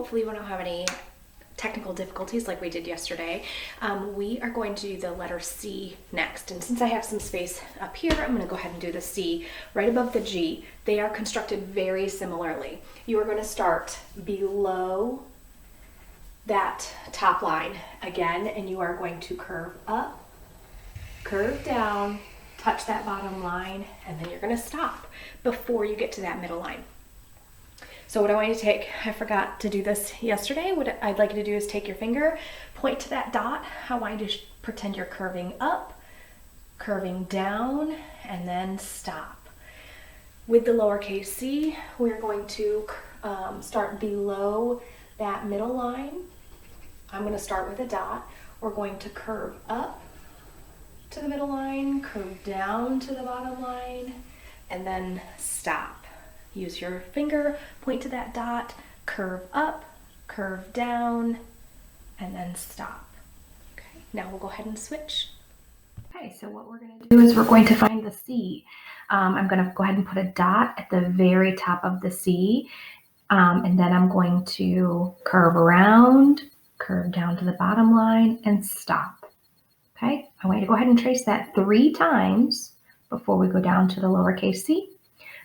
hopefully we don't have any technical difficulties like we did yesterday. We are going to do the letter C next. And since I have some space up here, I'm going to go ahead and do the C right above the G. They are constructed very similarly. You are going to start below that top line again, and you are going to curve up, curve down, touch that bottom line, and then you're going to stop before you get to that middle line. So what I want you to take, I forgot to do this yesterday, what I'd like you to do is take your finger, point to that dot. I want you to pretend you're curving up, curving down, and then stop. With the lowercase c, we're going to start below that middle line. I'm going to start with a dot. We're going to curve up to the middle line, curve down to the bottom line, and then stop. Use your finger, point to that dot, curve up, curve down, and then stop. Okay, now we'll go ahead and switch. Okay, so what we're going to do is we're going to find the C. I'm going to go ahead and put a dot at the very top of the C, and then I'm going to curve around, curve down to the bottom line, and stop. Okay, I want you to go ahead and trace that 3 times before we go down to the lowercase c.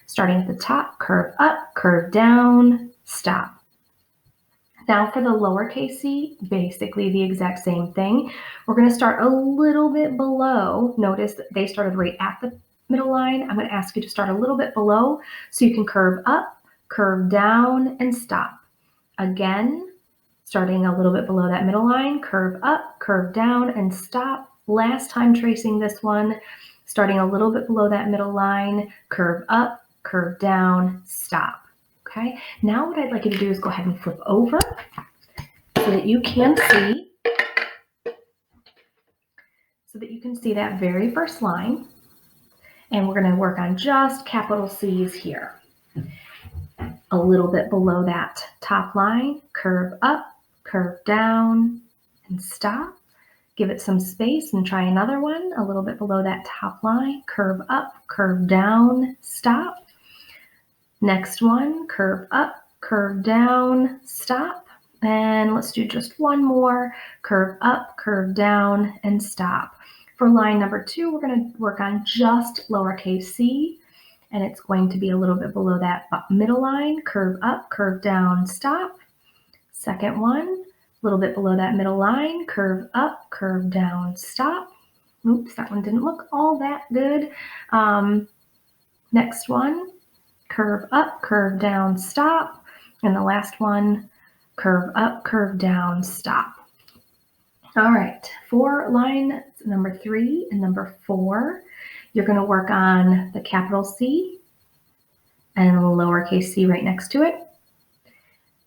Starting at the top, curve up, curve down, stop. Now for the lowercase c, basically the exact same thing. We're going to start a little bit below. Notice that they started right at the middle line. I'm going to ask you to start a little bit below so you can curve up, curve down, and stop. Again, starting a little bit below that middle line, curve up, curve down, and stop. Last time tracing this one, starting a little bit below that middle line, curve up, curve down, stop. Okay, now what I'd like you to do is go ahead and flip over so that you can see that very first line. And we're going to work on just capital C's here. A little bit below that top line, curve up, curve down, and stop. Give it some space and try another one. A little bit below that top line, curve up, curve down, stop. Next one, curve up, curve down, stop. And let's do just one more. Curve up, curve down, and stop. For line number 2, we're going to work on just lowercase c. And it's going to be a little bit below that middle line. Curve up, curve down, stop. Second one, a little bit below that middle line. Curve up, curve down, stop. Oops, that one didn't look all that good. Next one. Curve up, curve down, stop. And the last one, curve up, curve down, stop. All right, for line number 3 and number 4, you're going to work on the capital C and the lowercase c right next to it.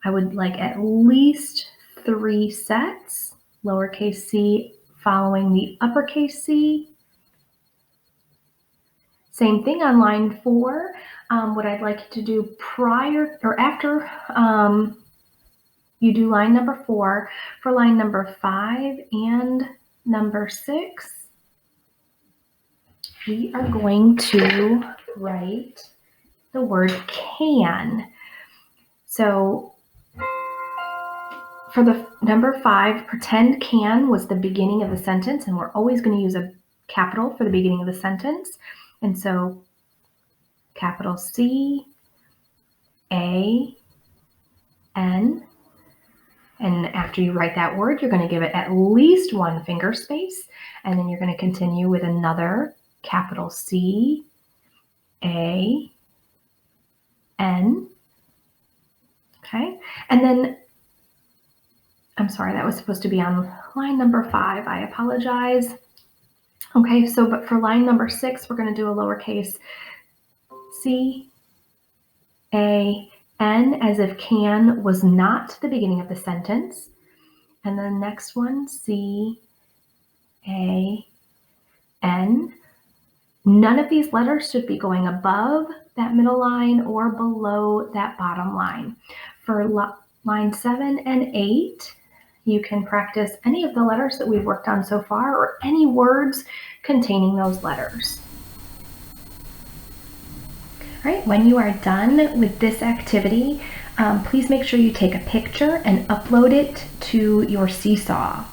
I would like at least 3 sets, lowercase c following the uppercase c. Same thing on line 4. What I'd like you to do prior or after you do line number 4, for line number 5 and number 6, we are going to write the word can. So for the number 5, pretend can was the beginning of the sentence, and we're always going to use a capital for the beginning of the sentence. And so capital C, A, N. And after you write that word, you're going to give it at least 1 finger space. And then you're going to continue with another capital C, A, N. Okay. And then, I'm sorry, that was supposed to be on line number 5. I apologize. Okay, so but for line number 6, we're going to do a lowercase c, a, n, as if can was not the beginning of the sentence. And then the next one, c, a, n. None of these letters should be going above that middle line or below that bottom line. For line 7 and 8, you can practice any of the letters that we've worked on so far or any words containing those letters. All right, when you are done with this activity, please make sure you take a picture and upload it to your Seesaw